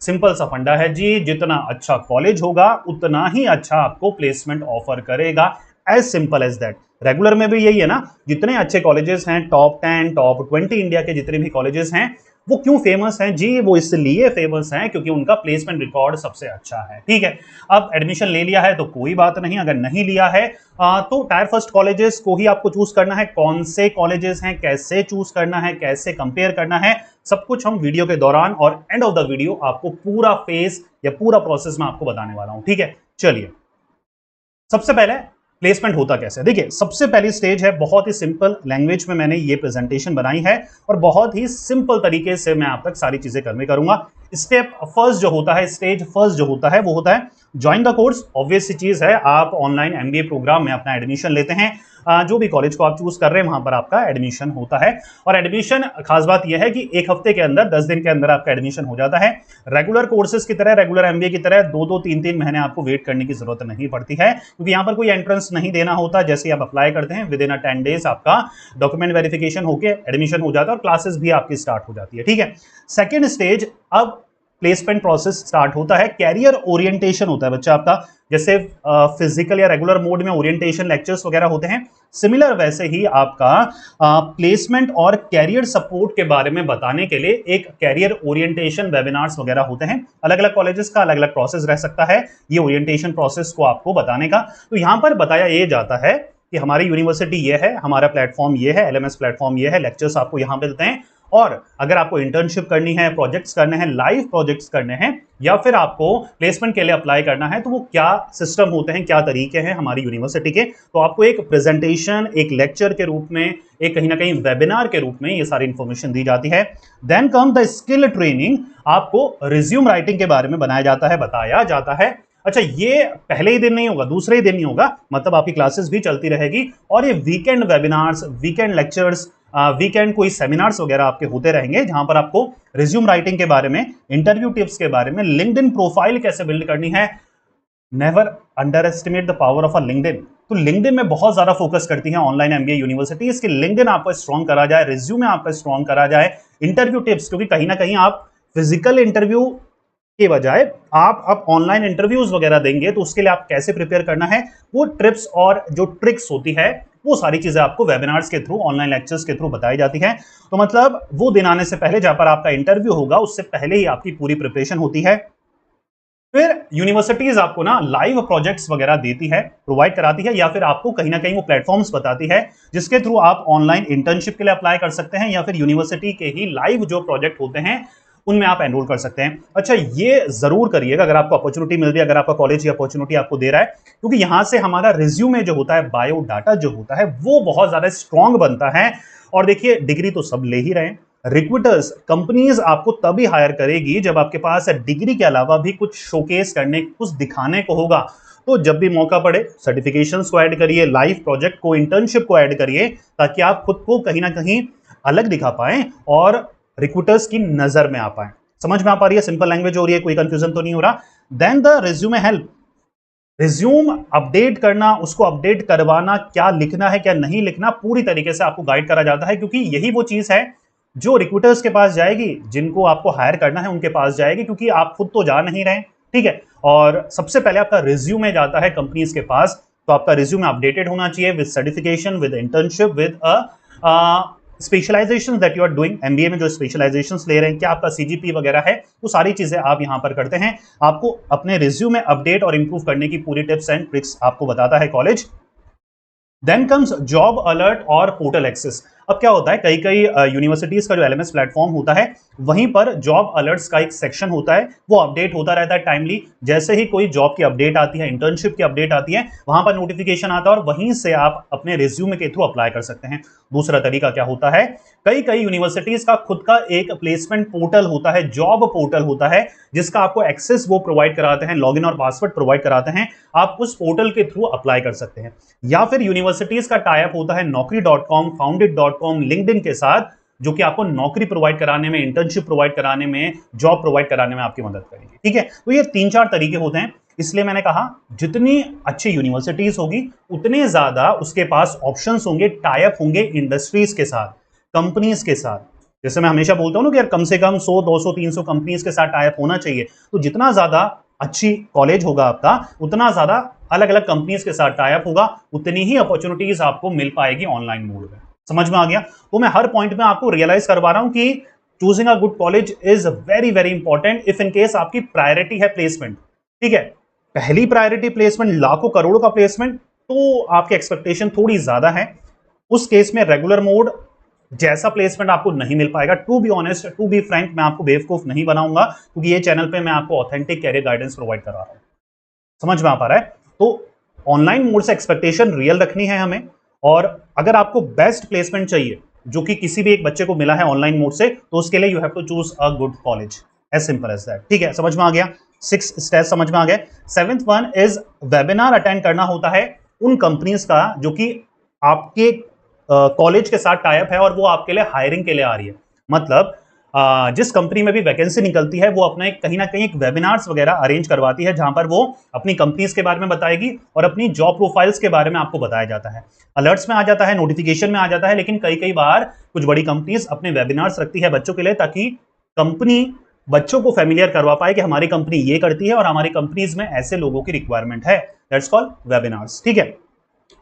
Simple सा फंडा है जी, जितना अच्छा कॉलेज होगा उतना ही अच्छा आपको प्लेसमेंट ऑफर करेगा। As simple as that. Regular में भी यही है ना, जितने अच्छे कॉलेजेस हैं, टॉप 10 टॉप 20 इंडिया के जितने भी कॉलेजेस हैं, वो क्यों फेमस हैं जी? वो इसलिए फेमस हैं क्योंकि उनका प्लेसमेंट रिकॉर्ड सबसे अच्छा है। ठीक है, अब एडमिशन ले लिया है तो कोई बात नहीं, अगर नहीं लिया है तो टायर फर्स्ट कॉलेजेस को ही आपको चूज करना है। कौन से कॉलेजेस हैं, कैसे चूज करना है, कैसे कंपेयर करना है, सब कुछ हम वीडियो के दौरान और एंड ऑफ द वीडियो आपको पूरा फेस या पूरा प्रोसेस में आपको बताने वाला हूं। ठीक है, चलिए सबसे पहले प्लेसमेंट होता कैसे। देखिए सबसे पहली स्टेज है, बहुत ही सिंपल लैंग्वेज में मैंने ये प्रेजेंटेशन बनाई है और बहुत ही सिंपल तरीके से मैं आप तक सारी चीजें कन्वे करूंगा। स्टेप फर्स्ट जो होता है, स्टेज फर्स्ट जो होता है वो होता है ज्वाइन द कोर्स। ऑब्वियस सी चीज है, आप ऑनलाइन एमबीए प्रोग्राम में अपना एडमिशन लेते हैं, जो भी कॉलेज को आप चूज कर रहे हैं वहां पर आपका एडमिशन होता है। और एडमिशन खास बात यह है कि एक हफ्ते के अंदर, 10 दिन के अंदर आपका एडमिशन हो जाता है। रेगुलर कोर्सेज की तरह, रेगुलर एमबीए की तरह 2-2 3-3 महीने आपको वेट करने की जरूरत नहीं पड़ती है, क्योंकि यहां पर कोई एंट्रेंस नहीं देना होता। जैसे ही आप अप्लाई करते हैं विद इन 10 डेज आपका डॉक्यूमेंट वेरिफिकेशन होकर एडमिशन हो जाता है और क्लासेस भी आपकी स्टार्ट हो जाती है। ठीक है, सेकेंड स्टेज, अब प्लेसमेंट प्रोसेस स्टार्ट होता है। कैरियर ओरिएंटेशन होता है बच्चा आपका, जैसे फिजिकल या रेगुलर मोड में ओरिएंटेशन लेक्चर्स वगैरह होते हैं, सिमिलर वैसे ही आपका प्लेसमेंट और कैरियर सपोर्ट के बारे में बताने के लिए एक कैरियर ओरिएंटेशन वेबिनार्स वगैरह होते हैं। अलग अलग कॉलेजेस का अलग अलग प्रोसेस रह सकता है ये ओरिएंटेशन प्रोसेस को आपको बताने का। तो यहां पर बताया ये जाता है कि हमारी यूनिवर्सिटी ये है, हमारा प्लेटफॉर्म ये है, एलएमएस प्लेटफॉर्म ये है, लेक्चर्स आपको यहां पे देते हैं। और अगर आपको इंटर्नशिप करनी है, प्रोजेक्ट्स करने हैं, लाइव प्रोजेक्ट्स करने हैं, या फिर आपको प्लेसमेंट के लिए अप्लाई करना है, तो वो क्या सिस्टम होते हैं, क्या तरीके हैं हमारी यूनिवर्सिटी के, तो आपको एक प्रेजेंटेशन, एक लेक्चर के रूप में, एक कहीं ना कहीं वेबिनार के रूप में ये सारी इंफॉर्मेशन दी जाती है। Then come the skill training, आपको रिज्यूम राइटिंग के बारे में बनाया जाता है, बताया जाता है। अच्छा, ये पहले ही दिन नहीं होगा, दूसरे ही दिन नहीं होगा, मतलब आपकी क्लासेस भी चलती रहेगी और ये weekend webinars, weekend lectures, weekend कोई सेमिनार्स वगैरह आपके होते रहेंगे, जहां पर आपको रिज्यूम राइटिंग के बारे में, इंटरव्यू टिप्स के बारे में, लिंक्डइन प्रोफाइल कैसे बिल्ड करनी है। Never under estimate the power of a LinkedIn. तो लिंक्डइन में बहुत ज्यादा फोकस करती है ऑनलाइन एमबीए यूनिवर्सिटी, इसकी लिंक्डइन आपका स्ट्रॉन्ग करा जाए, रिज्यूमे आपका स्ट्रॉन्ग करा जाए, इंटरव्यू टिप्स, क्योंकि कहीं ना कहीं आप फिजिकल इंटरव्यू के बजाय आप अब ऑनलाइन इंटरव्यूज वगैरह देंगे, तो उसके लिए आप कैसे प्रिपेयर करना है, वो ट्रिप्स और जो ट्रिक्स होती है, वो सारी चीजें आपको वेबिनार्स के थ्रू, ऑनलाइन लेक्चर्स के थ्रू बताई जाती है। तो मतलब वो दिन आने से पहले, जहां पर आपका इंटरव्यू होगा, उससे पहले ही आपकी पूरी प्रिपरेशन होती है। फिर यूनिवर्सिटीज आपको ना लाइव प्रोजेक्ट्स वगैरह देती है, प्रोवाइड कराती है, या फिर आपको कहीं ना कहीं वो प्लेटफॉर्म्स बताती है जिसके थ्रू आप ऑनलाइन इंटर्नशिप के लिए अप्लाई कर सकते हैं, या फिर यूनिवर्सिटी के ही लाइव जो प्रोजेक्ट होते हैं उनमें आप एनरोल कर सकते हैं। अच्छा, ये जरूर करिएगा अगर आपको अपॉर्चुनिटी मिल रही है, अगर आपका कॉलेज ये अपॉर्चुनिटी आपको दे रहा है, क्योंकि यहां से हमारा रिज्यूमे जो होता है, बायो डाटा जो होता है, वो बहुत ज्यादा स्ट्रांग बनता है। और देखिए, डिग्री तो सब ले ही रहे हैं, रिक्रूटर्स, कंपनीज आपको तभी हायर करेगी जब आपके पास डिग्री के अलावा भी कुछ शोकेस करने, कुछ दिखाने को होगा। तो जब भी मौका पड़े, सर्टिफिकेशंस को ऐड करिए, लाइव प्रोजेक्ट को, इंटर्नशिप को ऐड करिए, ताकि आप खुद को कहीं ना कहीं अलग दिखा पाएं और रिक्रूटर्स की नजर में आ पाए। समझ में आ पा रही है? सिंपल लैंग्वेज हो रही है, कोई कंफ्यूजन तो नहीं हो रहा। Then the resume help, resume update करना, उसको अपडेट करवाना, क्या लिखना है क्या नहीं लिखना, पूरी तरीके से आपको गाइड करा जाता है, क्योंकि यही वो चीज है जो रिक्रूटर्स के पास जाएगी, जिनको आपको हायर करना है उनके पास जाएगी, क्योंकि आप खुद तो जा नहीं रहे। ठीक है, और सबसे पहले आपका रिज्यूमे जाता है कंपनीज के पास, तो आपका रिज्यूमे अपडेटेड होना चाहिए with certification, with internship, with specialization that you are doing. MBA में जो स्पेशलाइजेशन ले रहे हैं, क्या आपका सीजीपी वगैरह है, वो सारी चीजें आप यहां पर करते हैं। आपको अपने रिज्यूमे अपडेट और इंप्रूव करने की पूरी टिप्स एंड ट्रिक्स आपको बताता है college. Then comes job alert और पोर्टल एक्सेस। अब क्या होता है, कई कई यूनिवर्सिटीज का जो एलएमएस प्लेटफॉर्म होता है, वहीं पर जॉब अलर्ट्स का एक सेक्शन होता है, वो अपडेट होता रहता है टाइमली। जैसे ही कोई जॉब की अपडेट आती है, इंटर्नशिप की अपडेट आती है, वहां पर नोटिफिकेशन आता है और वहीं से आप अपने रिज्यूमे के थ्रू अप्लाई कर सकते हैं। दूसरा तरीका क्या होता है, कई कई यूनिवर्सिटीज का खुद का एक प्लेसमेंट पोर्टल होता है, जॉब पोर्टल होता है, जिसका आपको एक्सेस वो प्रोवाइड कराते हैं, लॉगिन और पासवर्ड प्रोवाइड कराते हैं, आप उस पोर्टल के थ्रू अप्लाई कर सकते हैं। या फिर यूनिवर्सिटीज का टाई अप होता है नौकरी.com, फाउंडेड.com, लिंक्डइन के साथ, जो कि आपको नौकरी प्रोवाइड कराने में, इंटर्नशिप प्रोवाइड कराने में, जॉब प्रोवाइड कराने में आपकी मदद करेंगे। ठीक है, तो ये 3-4 तरीके होते हैं। इसलिए मैंने कहा, जितनी अच्छी यूनिवर्सिटीज होगी उतने ज्यादा उसके पास ऑप्शंस होंगे, टाई अप होंगे इंडस्ट्रीज के साथ, कंपनीज के साथ। जैसे मैं हमेशा बोलता हूँ ना कि यार कम से कम 100, 200, 300 कंपनीज के साथ टाइप होना चाहिए। तो जितना ज्यादा अच्छी कॉलेज होगा आपका, उतना ज्यादा अलग अलग कंपनीज के साथ टाइप होगा, उतनी ही अपॉर्चुनिटीज आपको मिल पाएगी ऑनलाइन मोड में। समझ में आ गया? तो मैं हर पॉइंट में आपको रियलाइज करवा रहा हूं कि choosing a good college is very very important if in case आपकी प्रायोरिटी है प्लेसमेंट। ठीक है, पहली प्रायोरिटी प्लेसमेंट, लाखों करोड़ों का प्लेसमेंट, तो आपकी एक्सपेक्टेशन थोड़ी ज्यादा है। उस केस में रेगुलर मोड जैसा प्लेसमेंट आपको नहीं मिल पाएगा। To be honest, to be frank, मैं आपको बेवकूफ नहीं बनाऊंगा, क्योंकि ये चैनल पे मैं आपको ऑथेंटिक कैरियर गाइडेंस प्रोवाइड कर रहा हूं। समझ में आ पा रहा है? तो ऑनलाइन मोड से एक्सपेक्टेशन रियल रखनी है हमें। और अगर आपको बेस्ट प्लेसमेंट चाहिए जो कि किसी भी एक बच्चे को मिला है ऑनलाइन मोड से, तो उसके लिए you have to choose a good college, as simple as that. ठीक है, समझ में आ गया? 6 स्टेप समझ में आ गए। 7th one is webinar attend करना होता है उन कंपनीज का जो कि आपके कॉलेज के साथ टाई अप है और वो आपके लिए हायरिंग के लिए आ रही है। मतलब जिस कंपनी में भी वैकेंसी निकलती है वो अपना कहीं ना कहीं एक वेबिनार्स वगैरह अरेंज करवाती है, जहां पर वो अपनी कंपनीज के बारे में बताएगी और अपनी जॉब प्रोफाइल्स के बारे में आपको बताया जाता है। अलर्ट्स में आ जाता है, नोटिफिकेशन में आ जाता है, लेकिन कई कई बार कुछ बड़ी कंपनीज अपने वेबिनार्स रखती है बच्चों के लिए, ताकि कंपनी बच्चों को फेमिलियर करवा पाए कि हमारी कंपनी ये करती है और हमारी कंपनीज में ऐसे लोगों की रिक्वायरमेंट है। That's called webinars. ठीक है,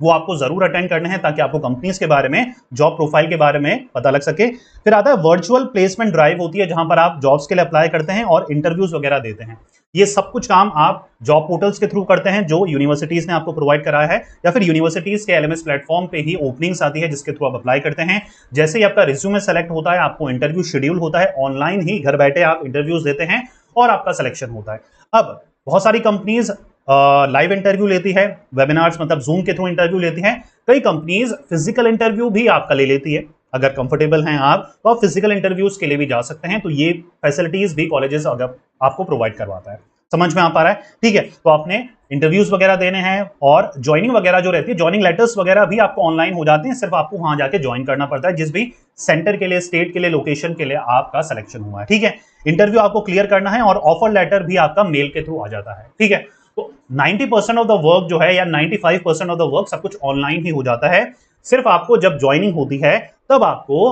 वो आपको जरूर अटेंड करने हैं ताकि आपको कंपनीज के बारे में, जॉब प्रोफाइल के बारे में पता लग सके। फिर आता है वर्चुअल प्लेसमेंट ड्राइव, होती है जहां पर आप जॉब्स के लिए अप्लाई करते हैं और इंटरव्यूज वगैरह देते हैं। ये सब कुछ काम आप जॉब पोर्टल्स के थ्रू करते हैं जो यूनिवर्सिटीज ने आपको प्रोवाइड कराया है, या फिर यूनिवर्सिटीज के एलएमएस प्लेटफॉर्म पे ही ओपनिंग्स आती है जिसके थ्रू आप अप्लाई करते हैं। जैसे ही आपका रिज्यूमे सेलेक्ट होता है, आपको इंटरव्यू शेड्यूल होता है, ऑनलाइन ही घर बैठे आप इंटरव्यूज देते हैं और आपका सिलेक्शन होता है। अब बहुत सारी कंपनीज लाइव इंटरव्यू लेती है, वेबिनार्स मतलब जूम के थ्रू इंटरव्यू लेती है। कई कंपनीज फिजिकल इंटरव्यू भी आपका ले लेती है। अगर कंफर्टेबल हैं आप तो आप फिजिकल इंटरव्यूज के लिए भी जा सकते हैं। तो ये फैसिलिटीज भी कॉलेजेस अगर आपको प्रोवाइड करवाता है। समझ में आ पा रहा है? ठीक है, तो आपने इंटरव्यूज वगैरह देने हैं और ज्वाइनिंग वगैरह जो रहती है, ज्वाइनिंग लेटर्स वगैरह भी आपको ऑनलाइन हो जाते हैं। सिर्फ आपको वहां जाके ज्वाइन करना पड़ता है जिस भी सेंटर के लिए, स्टेट के लिए, लोकेशन के लिए आपका सिलेक्शन हुआ है। ठीक है, इंटरव्यू आपको क्लियर करना है और ऑफर लेटर भी आपका मेल के थ्रू आ जाता है। ठीक है, तो 90% ऑफ द वर्क जो है, या 95% ऑफ द वर्क सब कुछ ऑनलाइन ही हो जाता है। सिर्फ आपको जब ज्वाइनिंग होती है तब आपको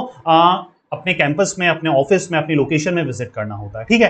अपने कैंपस में, अपने ऑफिस में, अपनी लोकेशन में विजिट करना होता है। ठीक है,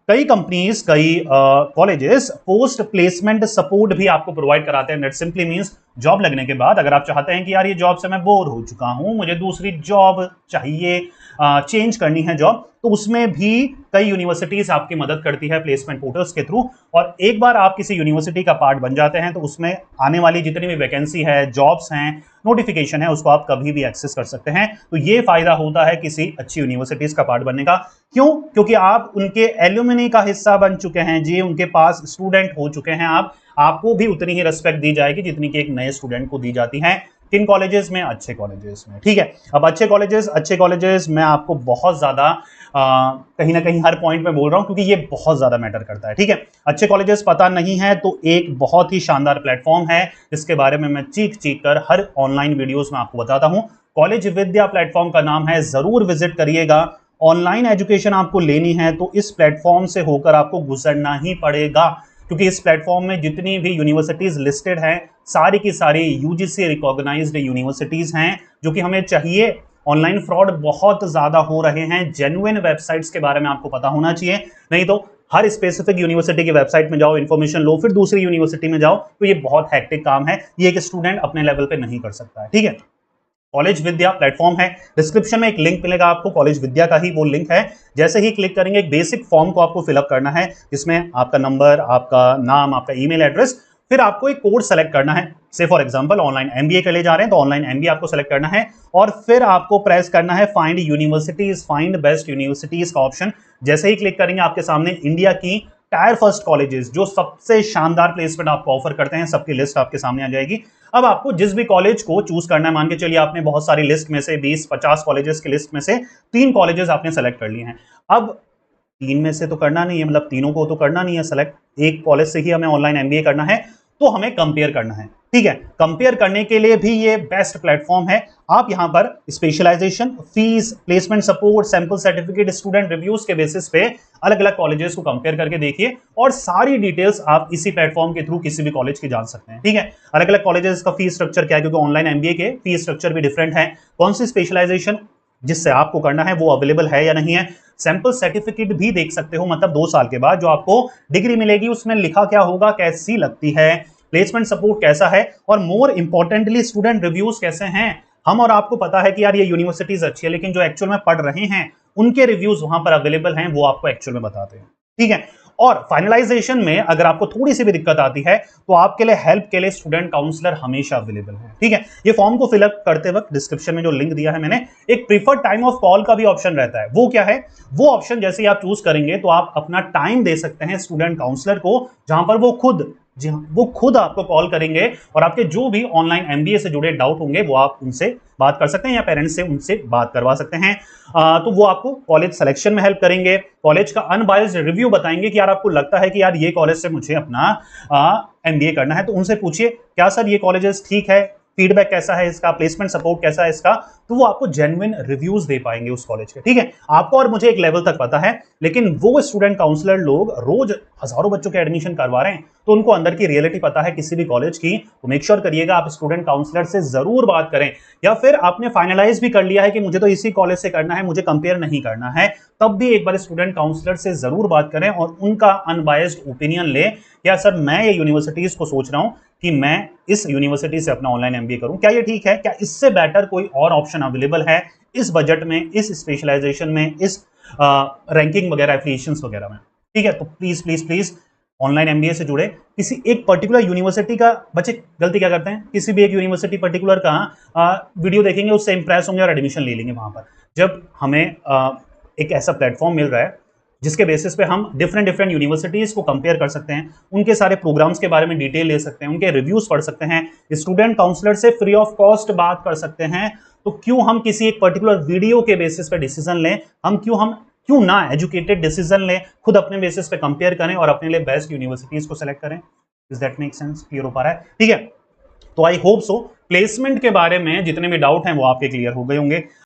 कई कंपनीज, कई कॉलेजेस पोस्ट प्लेसमेंट सपोर्ट भी आपको प्रोवाइड कराते हैं। दैट सिंपली मींस जॉब लगने के बाद अगर आप चाहते हैं कि यार ये जॉब से मैं बोर हो चुका हूं, मुझे दूसरी जॉब चाहिए, चेंज करनी है जॉब, तो उसमें भी कई यूनिवर्सिटीज आपकी मदद करती है प्लेसमेंट पोर्टल्स के थ्रू। और एक बार आप किसी यूनिवर्सिटी का पार्ट बन जाते हैं तो उसमें आने वाली जितनी भी वैकेंसी है, जॉब्स हैं, नोटिफिकेशन है, उसको आप कभी भी एक्सेस कर सकते हैं। तो ये फायदा होता है किसी अच्छी यूनिवर्सिटीज का पार्ट बनने का। क्यों? क्योंकि आप उनके एल्यूमिनी का हिस्सा बन चुके हैं जी, उनके पास स्टूडेंट हो चुके हैं आप। आपको भी उतनी ही रिस्पेक्ट दी जाएगी जितनी कि एक नए स्टूडेंट को दी जाती है। किन कॉलेजेस में? अच्छे कॉलेजेस में। ठीक है, अब अच्छे कॉलेजेस मैं आपको बहुत ज्यादा कहीं ना कहीं हर पॉइंट में बोल रहा हूं क्योंकि ये बहुत ज्यादा मैटर करता है। ठीक है, अच्छे कॉलेजेस पता नहीं है तो एक बहुत ही शानदार प्लेटफॉर्म है जिसके बारे में मैं चीख चीख कर हर ऑनलाइन वीडियोस में आपको बताता हूं। कॉलेज विद्या प्लेटफॉर्म का नाम है, जरूर विजिट करिएगा। ऑनलाइन एजुकेशन आपको लेनी है तो इस प्लेटफॉर्म से होकर आपको गुजरना ही पड़ेगा, क्योंकि इस प्लेटफॉर्म में जितनी भी यूनिवर्सिटीज लिस्टेड हैं सारी की सारी यूजीसी रिकॉग्नाइज्ड यूनिवर्सिटीज हैं, जो कि हमें चाहिए। ऑनलाइन फ्रॉड बहुत ज्यादा हो रहे हैं, जेन्युइन वेबसाइट्स के बारे में आपको पता होना चाहिए। नहीं तो हर स्पेसिफिक यूनिवर्सिटी की वेबसाइट में जाओ, इन्फॉर्मेशन लो, फिर दूसरी यूनिवर्सिटी में जाओ, तो ये बहुत हैक्टिक काम है, ये एक स्टूडेंट अपने लेवल पे नहीं कर सकता है। ठीक है, कॉलेज विद्या प्लेटफॉर्म है, डिस्क्रिप्शन में एक लिंक मिलेगा आपको, कॉलेज विद्या का ही वो लिंक है। जैसे ही क्लिक करेंगे एक बेसिक फॉर्म को आपको फिलअप करना है, जिसमें आपका नंबर, आपका नाम, आपका ईमेल एड्रेस, फिर आपको एक कोर्स सेलेक्ट करना है। से फॉर एग्जांपल ऑनलाइन एमबीए के लिए जा रहे हैं तो ऑनलाइन एमबीए आपको सेलेक्ट करना है, और फिर आपको प्रेस करना है find universities, find best universities का ऑप्शन। जैसे ही क्लिक करेंगे आपके सामने इंडिया की टायर फर्स्ट कॉलेजेस जो सबसे शानदार प्लेसमेंट आपको ऑफर करते हैं, सबकी लिस्ट आपके सामने आ जाएगी। अब आपको जिस भी कॉलेज को चूज करना है, मान के चलिए आपने बहुत सारी लिस्ट में से 20-50 कॉलेजेस की लिस्ट में से 3 कॉलेजेस आपने सेलेक्ट कर लिए हैं। अब 3 में से तो करना नहीं है, मतलब तीनों को तो करना नहीं है सेलेक्ट, एक कॉलेज से ही हमें ऑनलाइन एमबीए करना है, तो हमें कंपेयर करना है। ठीक है, कंपेयर करने के लिए भी ये बेस्ट प्लेटफॉर्म है। आप यहां पर specialization, fees, placement support, sample certificate, student reviews के बेसिस पे अलग अलग कॉलेजेस को कंपेयर करके देखिए, और सारी डिटेल्स आप इसी प्लेटफॉर्म के थ्रू किसी भी कॉलेज की जान सकते हैं। ठीक है, अलग अलग कॉलेजेस का फीस स्ट्रक्चर क्या है, क्योंकि ऑनलाइन एमबीए के फीस स्ट्रक्चर भी डिफरेंट है। कौन सी स्पेशलाइजेशन जिससे आपको करना है वो अवेलेबल है या नहीं है। सैंपल सर्टिफिकेट भी देख सकते हो, मतलब 2 साल के बाद जो आपको डिग्री मिलेगी उसमें लिखा क्या होगा, कैसी लगती है, प्लेसमेंट सपोर्ट कैसा है, और मोर इंपॉर्टेंटली स्टूडेंट रिव्यूज कैसे हैं। हम और आपको पता है कि यार ये यूनिवर्सिटीज अच्छी है, लेकिन जो एक्चुअल में पढ़ रहे हैं उनके रिव्यूज वहां पर अवेलेबल हैं, वो आपको एक्चुअल में बताते हैं। ठीक है, और फाइनलाइजेशन में अगर आपको थोड़ी सी भी दिक्कत आती है तो आपके लिए हेल्प के लिए स्टूडेंट काउंसलर हमेशा अवेलेबल है। ठीक है, ये फॉर्म को फिलअप करते वक्त डिस्क्रिप्शन में जो लिंक दिया है मैंने, एक प्रीफर्ड टाइम ऑफ कॉल का भी ऑप्शन रहता है। वो क्या है, वो ऑप्शन जैसे ही आप चूज करेंगे तो आप अपना टाइम दे सकते हैं स्टूडेंट काउंसलर को, जहां पर वो खुद, जी हाँ, वो खुद आपको कॉल करेंगे और आपके जो भी ऑनलाइन एमबीए से जुड़े डाउट होंगे वो आप उनसे बात कर सकते हैं या पेरेंट्स से उनसे बात करवा सकते हैं। तो वो आपको कॉलेज सिलेक्शन में हेल्प करेंगे, कॉलेज का अनबायस्ड रिव्यू बताएंगे कि यार आपको लगता है कि यार ये कॉलेज से मुझे अपना एमबीए करना है, तो उनसे पूछिए क्या सर ये कॉलेजेस ठीक है, फीडबैक कैसा है इसका, प्लेसमेंट सपोर्ट कैसा है इसका, तो वो आपको जेन्युइन रिव्यूज दे पाएंगे उस कॉलेज के। ठीक है, आपको और मुझे एक लेवल तक पता है, लेकिन वो स्टूडेंट काउंसलर लोग रोज हजारों बच्चों के एडमिशन करवा रहे हैं, तो उनको अंदर की रियलिटी पता है किसी भी कॉलेज की। तो मेक श्योर करिएगा आप स्टूडेंट काउंसलर से जरूर बात करें, या फिर आपने फाइनलाइज भी कर लिया है कि मुझे तो इसी कॉलेज से करना है, मुझे कंपेयर नहीं करना है, तब भी एक बार स्टूडेंट काउंसलर से जरूर बात करें और उनका अनबायस्ड ओपिनियन ले। या सर मैं ये यूनिवर्सिटीज को सोच रहा हूं कि मैं इस यूनिवर्सिटी से अपना ऑनलाइन एमबीए करूं, क्या ये ठीक है, क्या इससे बेटर कोई और ऑप्शन अवेलेबल है इस बजट में, इस स्पेशलाइजेशन में, इस रैंकिंग वगैरह, एफिलिएशंस वगैरह में। ठीक है, तो please please please online MBA से जुड़े किसी एक पर्टिकुलर यूनिवर्सिटी का, बच्चे गलती क्या करते हैं, किसी भी एक यूनिवर्सिटी पर्टिकुलर का वीडियो देखेंगे, उससे इंप्रेस होंगे और एडमिशन ले लेंगे वहां पर। जब हमें एक ऐसा प्लेटफॉर्म मिल रहा है जिसके बेसिस पे हम डिफरेंट डिफरेंट यूनिवर्सिटीज को कंपेयर कर सकते हैं, उनके सारे प्रोग्राम्स के बारे में डिटेल ले सकते हैं, उनके रिव्यूज पढ़ सकते हैं, स्टूडेंट काउंसलर से फ्री ऑफ कॉस्ट बात कर सकते हैं, तो क्यों हम किसी एक पर्टिकुलर वीडियो के बेसिस पे डिसीजन लें, हम क्यों ना एजुकेटेड डिसीजन लें, खुद अपने बेसिस पे कंपेयर करें और अपने लिए बेस्ट यूनिवर्सिटीज को सेलेक्ट करें। Is that make sense, clear हो पा रहा है? ठीक है, तो आई होप सो प्लेसमेंट के बारे में जितने भी डाउट हैं वो आपके क्लियर हो गए होंगे।